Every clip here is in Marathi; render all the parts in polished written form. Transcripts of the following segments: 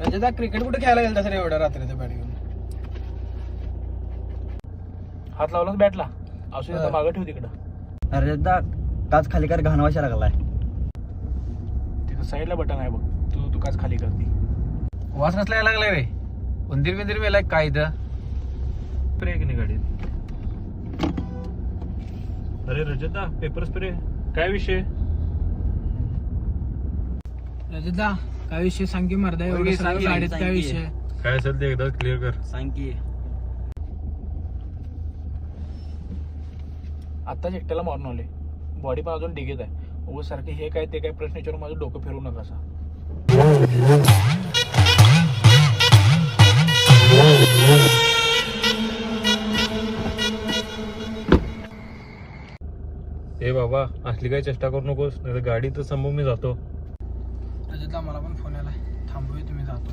त्याच्यात क्रिकेट कुठे खेळायला गेलं तसं एवढ्या रात्रीचं बॅट घेऊन. हात लावलाच बॅटला असू दे, मागं ठेव तिकडं. अरे काच खाली कर, घाणवाशा लागलाय. तिथं साईडला बटन आहे बघ, तू काच खाली करते. वास कसला यायला लागलाय रे? उंदीर बिंदीर मेलाय काय इथं? स्प्रे की नाही गाडीत? अरे रजता, पेपर स्प्रे काय विषय? रजता काय विषय सांग की मर्दा, एवढं सांग सगळं की, गाडीत सांग काय की. विषय? काय असेल ते एकदा क्लिअर कर. सांग की. आत्ताच एकट्याला मारून आले, बॉडी पण अजून डिगेत आहे. उगाच सारखे हे काय ते काय प्रश्न विचारून माझं डोकं फिरवू नका असा. ए बाबा, असली काही चेष्टा करू नकोस, नाही तर गाडी तर समोर मी जातो. रजता मला पण फोन आलाय, थांबूया तुम्ही जातो.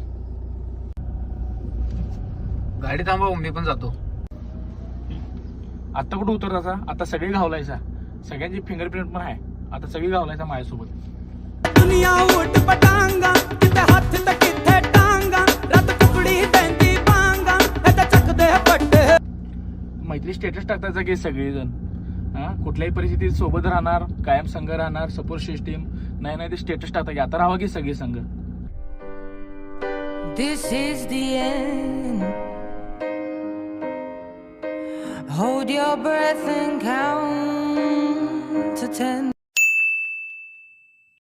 गाडी थांबव, मी पण जातो. आता कुठं उतरतासा? आता सगळी घावलायचा, सगळ्यांची फिंगरप्रिंट पण आहे. आता सगळी घावलायचा माझ्यासोबत. दुनिया उठ पटांगा, किते हाथ ते किथे टांगा, रात कुकड़ी बैंदी पांगा, एदा चक दे पट्टे. मैत्री स्टेटस टाकतायचा की सगळेजण, हा कुठल्याही परिस्थितीत सोबत राहणार, कायम संघ राहणार, सपोर्ट सिस्टीम. नाही ते स्टेटस टाकता की आता राहावं की सगळे संघ. This is the end. Hold your breath and count to 10.